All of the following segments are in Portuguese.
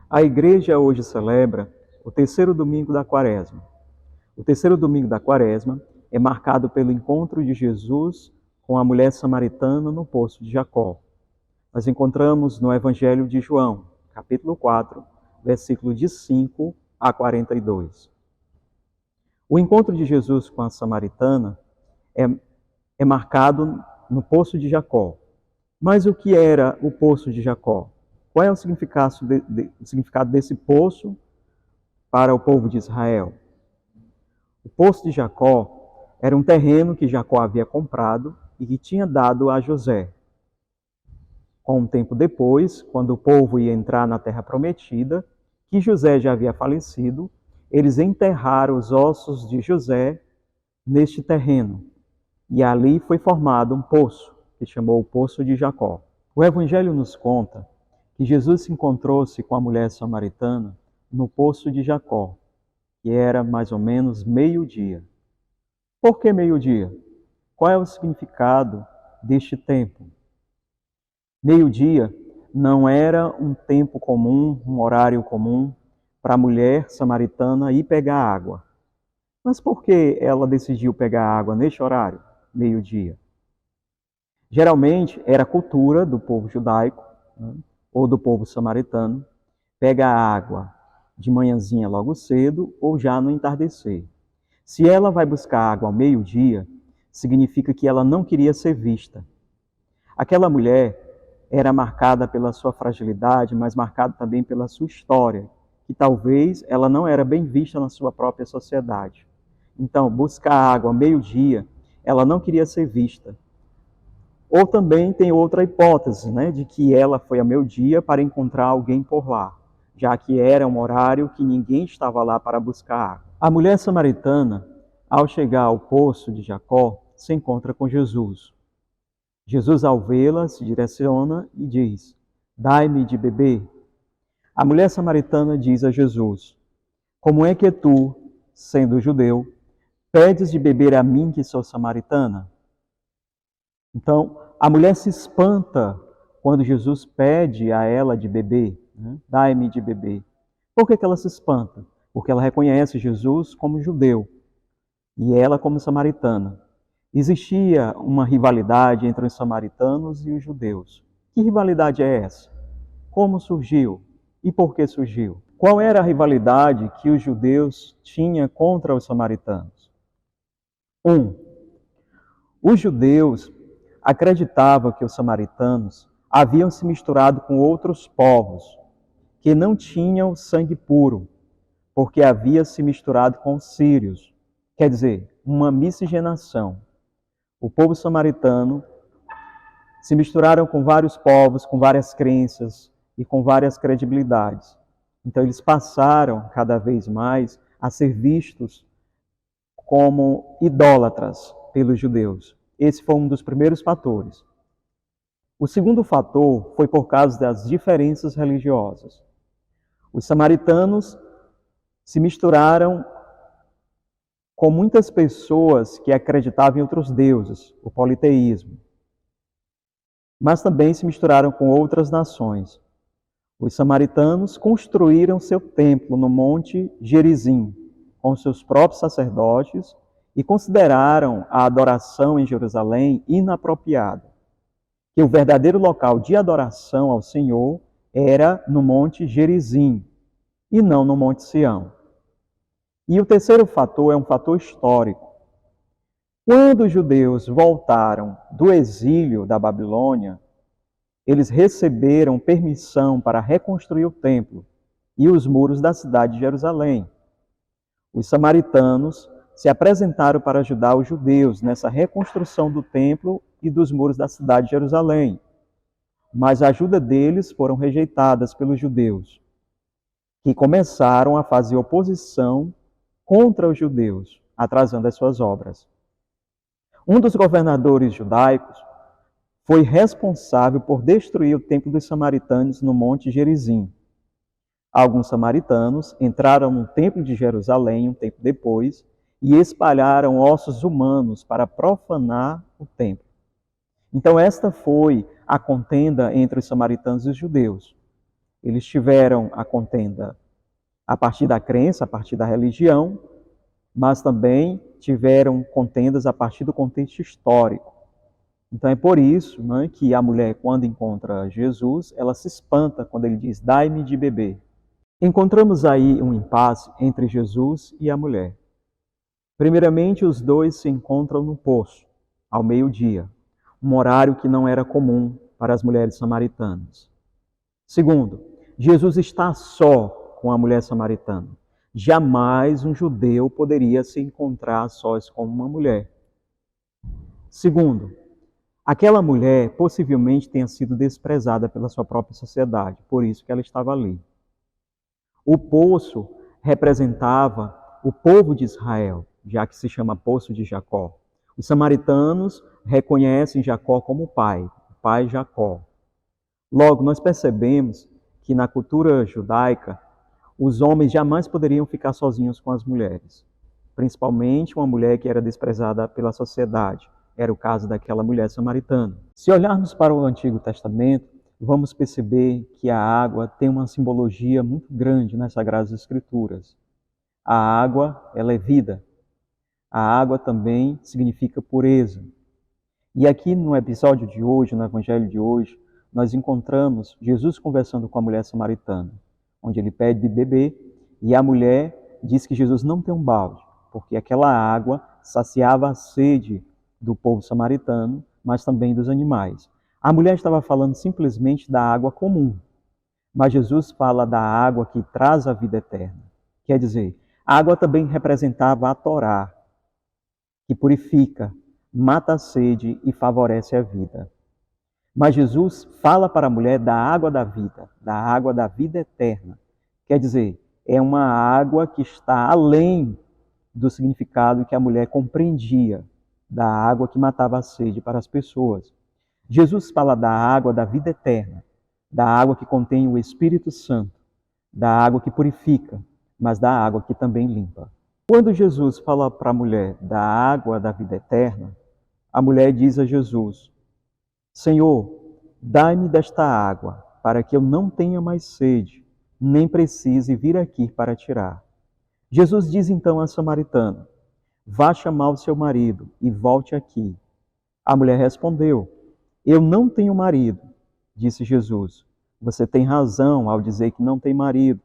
A igreja hoje celebra o terceiro domingo da Quaresma. O terceiro domingo da Quaresma é marcado pelo encontro de Jesus com a mulher samaritana no poço de Jacó. Nós encontramos no Evangelho de João, capítulo 4, versículo de 5 a 42. O encontro de Jesus com a samaritana é marcado no poço de Jacó. Mas o que era o poço de Jacó? Qual é o significado desse poço para o povo de Israel? O poço de Jacó era um terreno que Jacó havia comprado e que tinha dado a José. Com um tempo depois, quando o povo ia entrar na terra prometida, que José já havia falecido, eles enterraram os ossos de José neste terreno. E ali foi formado um poço, que chamou o Poço de Jacó. O Evangelho nos conta que Jesus se encontrou-se com a mulher samaritana no Poço de Jacó, que era mais ou menos meio-dia. Por que meio-dia? Qual é o significado deste tempo? Meio-dia não era um tempo comum, um horário comum para a mulher samaritana ir pegar água. Mas por que ela decidiu pegar água neste horário, meio-dia? Geralmente era a cultura do povo judaico, ou do povo samaritano, pegar água de manhãzinha logo cedo ou já no entardecer. Se ela vai buscar água ao meio-dia, significa que ela não queria ser vista. Aquela mulher era marcada pela sua fragilidade, mas marcada também pela sua história, que talvez ela não era bem vista na sua própria sociedade. Então, buscar água ao meio-dia, ela não queria ser vista. Ou também tem outra hipótese, de que ela foi ao meio-dia para encontrar alguém por lá, já que era um horário que ninguém estava lá para buscar água. A mulher samaritana, ao chegar ao poço de Jacó, se encontra com Jesus. Jesus, ao vê-la, se direciona e diz: "Dai-me de beber." A mulher samaritana diz a Jesus: "Como é que tu, sendo judeu, pedes de beber a mim que sou samaritana?" Então, a mulher se espanta quando Jesus pede a ela de beber, "Dai-me de beber." Por que ela se espanta? Porque ela reconhece Jesus como judeu e ela como samaritana. Existia uma rivalidade entre os samaritanos e os judeus. Que rivalidade é essa? Como surgiu? E por que surgiu? Qual era a rivalidade que os judeus tinham contra os samaritanos? Os judeus acreditavam que os samaritanos haviam se misturado com outros povos que não tinham sangue puro, porque havia se misturado com os sírios. Quer dizer, uma miscigenação. O povo samaritano se misturaram com vários povos, com várias crenças e com várias credibilidades. Então eles passaram cada vez mais a ser vistos como idólatras pelos judeus. Esse foi um dos primeiros fatores. O segundo fator foi por causa das diferenças religiosas. Os samaritanos se misturaram com muitas pessoas que acreditavam em outros deuses, o politeísmo. Mas também se misturaram com outras nações. Os samaritanos construíram seu templo no Monte Gerizim, com seus próprios sacerdotes, e consideraram a adoração em Jerusalém inapropriada. Que o verdadeiro local de adoração ao Senhor era no Monte Gerizim, e não no Monte Sião. E o terceiro fator é um fator histórico. Quando os judeus voltaram do exílio da Babilônia, eles receberam permissão para reconstruir o templo e os muros da cidade de Jerusalém. Os samaritanos se apresentaram para ajudar os judeus nessa reconstrução do templo e dos muros da cidade de Jerusalém. Mas a ajuda deles foram rejeitadas pelos judeus, que começaram a fazer oposição contra os judeus, atrasando as suas obras. Um dos governadores judaicos foi responsável por destruir o templo dos samaritanos no Monte Gerizim. Alguns samaritanos entraram no templo de Jerusalém um tempo depois e espalharam ossos humanos para profanar o templo. Então esta foi a contenda entre os samaritanos e os judeus. Eles tiveram a contenda a partir da crença, a partir da religião, mas também tiveram contendas a partir do contexto histórico. Então é por isso, né, que a mulher, quando encontra Jesus, ela se espanta quando ele diz, dai-me de beber. Encontramos aí um impasse entre Jesus e a mulher. Primeiramente, os dois se encontram no poço, ao meio-dia, um horário que não era comum para as mulheres samaritanas. Segundo, Jesus está só com a mulher samaritana. Jamais um judeu poderia se encontrar a sós com uma mulher. Segundo, aquela mulher possivelmente tenha sido desprezada pela sua própria sociedade, por isso que ela estava ali. O poço representava o povo de Israel, já que se chama Poço de Jacó. Os samaritanos reconhecem Jacó como o pai Jacó. Logo, nós percebemos que na cultura judaica, os homens jamais poderiam ficar sozinhos com as mulheres, principalmente uma mulher que era desprezada pela sociedade. Era o caso daquela mulher samaritana. Se olharmos para o Antigo Testamento, vamos perceber que a água tem uma simbologia muito grande nas Sagradas Escrituras. A água, ela é vida. A água também significa pureza. E aqui no episódio de hoje, no Evangelho de hoje, nós encontramos Jesus conversando com a mulher samaritana, onde ele pede de beber e a mulher diz que Jesus não tem um balde, porque aquela água saciava a sede do povo samaritano, mas também dos animais. A mulher estava falando simplesmente da água comum, mas Jesus fala da água que traz a vida eterna. Quer dizer, a água também representava a Torá, que purifica, mata a sede e favorece a vida. Mas Jesus fala para a mulher da água da vida eterna. Quer dizer, é uma água que está além do significado que a mulher compreendia da água que matava a sede para as pessoas. Jesus fala da água da vida eterna, da água que contém o Espírito Santo, da água que purifica, mas da água que também limpa. Quando Jesus fala para a mulher da água da vida eterna, a mulher diz a Jesus, Senhor, dai-me desta água, para que eu não tenha mais sede, nem precise vir aqui para tirar. Jesus diz então à samaritana, vá chamar o seu marido e volte aqui. A mulher respondeu, eu não tenho marido. Disse Jesus, você tem razão ao dizer que não tem marido.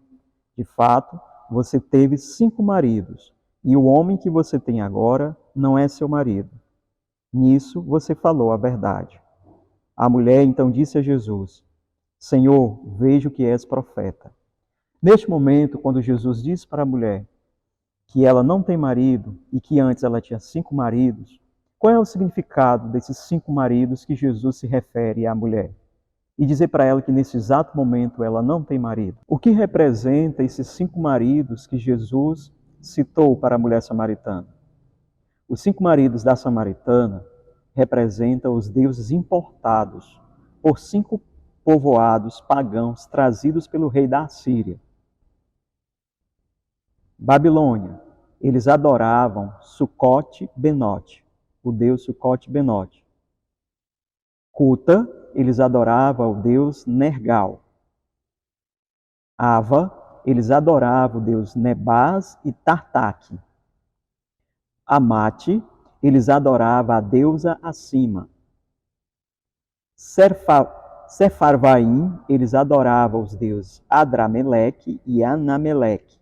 De fato, você teve 5 maridos, e o homem que você tem agora não é seu marido. Nisso você falou a verdade. A mulher então disse a Jesus, Senhor, vejo que és profeta. Neste momento, quando Jesus disse para a mulher que ela não tem marido e que antes ela tinha 5 maridos, qual é o significado desses 5 maridos que Jesus se refere à mulher? E dizer para ela que nesse exato momento ela não tem marido. O que representa esses 5 maridos que Jesus citou para a mulher samaritana? Os 5 maridos da samaritana representam os deuses importados por 5 povoados pagãos trazidos pelo rei da Assíria. Babilônia, eles adoravam Sucote-Benote, o deus Sucote-Benote. Cuta, eles adoravam o deus Nergal. Ava, eles adoravam o deus Nebaz e Tartaque. Amate, eles adoravam a deusa Acima. Sefarvaim, eles adoravam os deuses Adrameleque e Anameleque.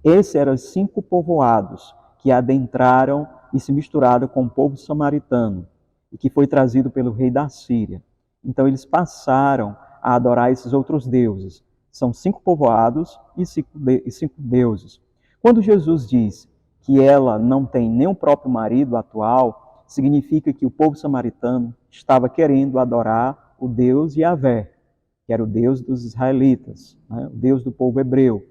Esses eram os 5 povoados que adentraram e se misturaram com o povo samaritano e que foi trazido pelo rei da Síria. Então eles passaram a adorar esses outros deuses. São 5 povoados e 5 deuses. Quando Jesus diz que ela não tem nem o próprio marido atual, significa que o povo samaritano estava querendo adorar o Deus Yahvé, que era o Deus dos israelitas, né? O Deus do povo hebreu.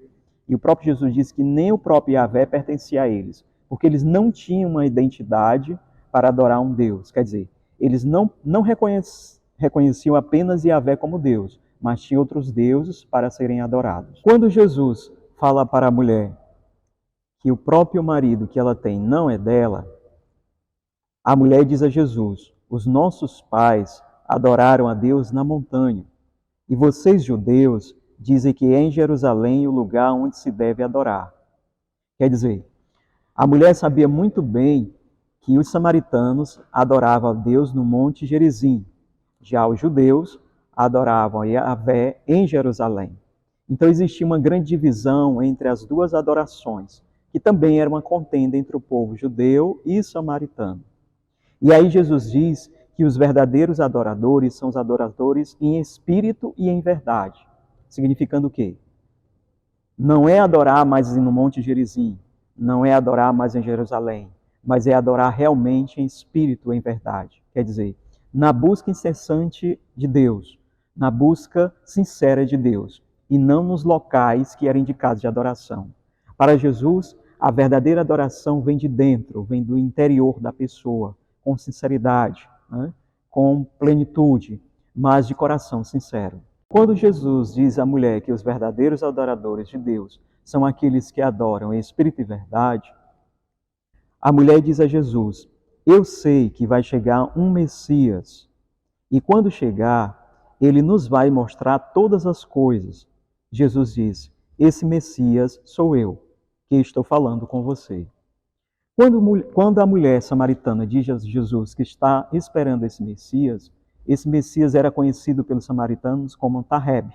E o próprio Jesus disse que nem o próprio Yahvé pertencia a eles, porque eles não tinham uma identidade para adorar um Deus. Quer dizer, eles não reconheciam apenas Yahvé como Deus, mas tinham outros deuses para serem adorados. Quando Jesus fala para a mulher que o próprio marido que ela tem não é dela, a mulher diz a Jesus, os nossos pais adoraram a Deus na montanha, e vocês, judeus, dizem que é em Jerusalém o lugar onde se deve adorar. Quer dizer, a mulher sabia muito bem que os samaritanos adoravam a Deus no Monte Gerizim. Já os judeus adoravam a Yahvé em Jerusalém. Então existia uma grande divisão entre as duas adorações, que também era uma contenda entre o povo judeu e samaritano. E aí Jesus diz que os verdadeiros adoradores são os adoradores em espírito e em verdade. Significando o quê? Não é adorar mais no Monte Gerizim, não é adorar mais em Jerusalém, mas é adorar realmente em espírito e em verdade. Quer dizer, na busca incessante de Deus, na busca sincera de Deus, e não nos locais que eram indicados de adoração. Para Jesus, a verdadeira adoração vem de dentro, vem do interior da pessoa, com sinceridade, né? Com plenitude, mas de coração sincero. Quando Jesus diz à mulher que os verdadeiros adoradores de Deus são aqueles que adoram em espírito e verdade, a mulher diz a Jesus: eu sei que vai chegar um Messias, e quando chegar, ele nos vai mostrar todas as coisas. Jesus diz: esse Messias sou eu, que estou falando com você. Quando a mulher samaritana diz a Jesus que está esperando esse Messias era conhecido pelos samaritanos como Tareb,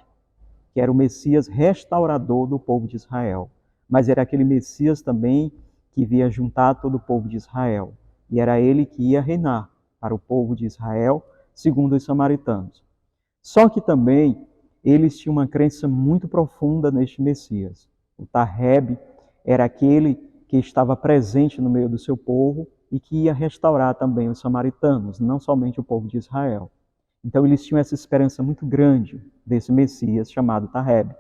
que era o Messias restaurador do povo de Israel. Mas era aquele Messias também que via juntar todo o povo de Israel. E era ele que ia reinar para o povo de Israel, segundo os samaritanos. Só que também eles tinham uma crença muito profunda neste Messias. O Tareb era aquele que estava presente no meio do seu povo e que ia restaurar também os samaritanos, não somente o povo de Israel. Então eles tinham essa esperança muito grande desse Messias chamado Tareb.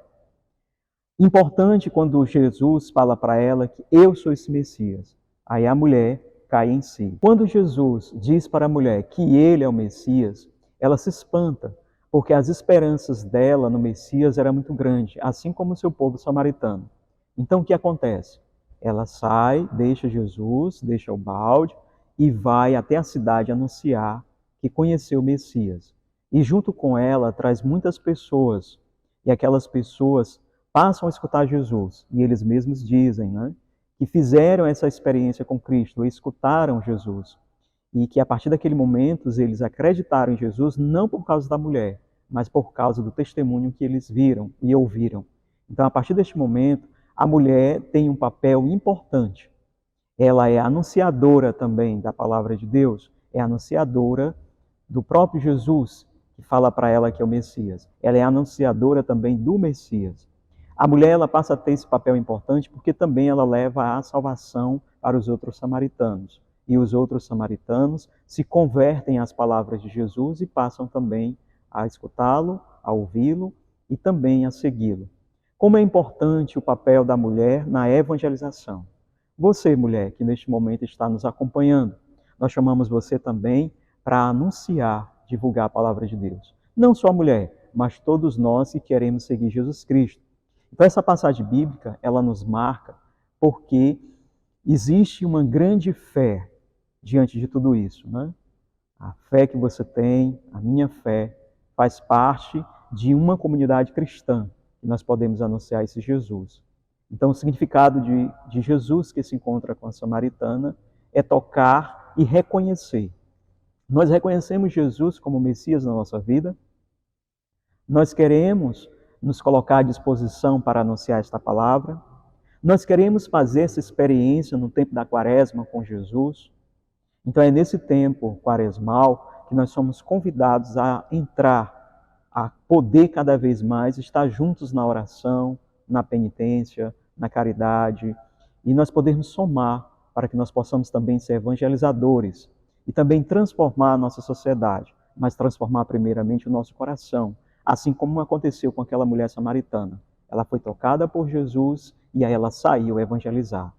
Importante quando Jesus fala para ela que eu sou esse Messias. Aí a mulher cai em si. Quando Jesus diz para a mulher que ele é o Messias, ela se espanta, porque as esperanças dela no Messias eram muito grandes, assim como o seu povo samaritano. Então o que acontece? Ela sai, deixa Jesus, deixa o balde e vai até a cidade anunciar que conheceu o Messias. E junto com ela traz muitas pessoas, e aquelas pessoas passam a escutar Jesus, e eles mesmos dizem, né, que fizeram essa experiência com Cristo, escutaram Jesus, e que a partir daquele momento eles acreditaram em Jesus não por causa da mulher, mas por causa do testemunho que eles viram e ouviram. Então, a partir deste momento, a mulher tem um papel importante. Ela é anunciadora também da palavra de Deus, é anunciadora do próprio Jesus, que fala para ela que é o Messias. Ela é anunciadora também do Messias. A mulher ela passa a ter esse papel importante porque também ela leva a salvação para os outros samaritanos. E os outros samaritanos se convertem às palavras de Jesus e passam também a escutá-lo, a ouvi-lo e também a segui-lo. Como é importante o papel da mulher na evangelização. Você, mulher, que neste momento está nos acompanhando, nós chamamos você também para anunciar, divulgar a palavra de Deus. Não só a mulher, mas todos nós que queremos seguir Jesus Cristo. Então essa passagem bíblica, ela nos marca porque existe uma grande fé diante de tudo isso, né? A fé que você tem, a minha fé, faz parte de uma comunidade cristã que nós podemos anunciar esse Jesus. Então o significado de Jesus que se encontra com a samaritana é tocar e reconhecer. Nós reconhecemos Jesus como Messias na nossa vida. Nós queremos nos colocar à disposição para anunciar esta palavra. Nós queremos fazer essa experiência no tempo da Quaresma com Jesus. Então é nesse tempo quaresmal que nós somos convidados a entrar, a poder cada vez mais estar juntos na oração, na penitência, na caridade, e nós podermos somar para que nós possamos também ser evangelizadores e também transformar a nossa sociedade, mas transformar primeiramente o nosso coração, assim como aconteceu com aquela mulher samaritana. Ela foi tocada por Jesus e aí ela saiu a evangelizar.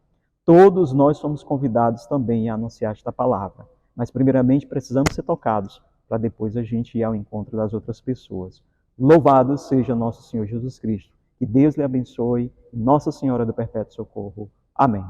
Todos nós somos convidados também a anunciar esta palavra, mas primeiramente precisamos ser tocados, para depois a gente ir ao encontro das outras pessoas. Louvado seja nosso Senhor Jesus Cristo. Que Deus lhe abençoe. Nossa Senhora do Perpétuo Socorro. Amém.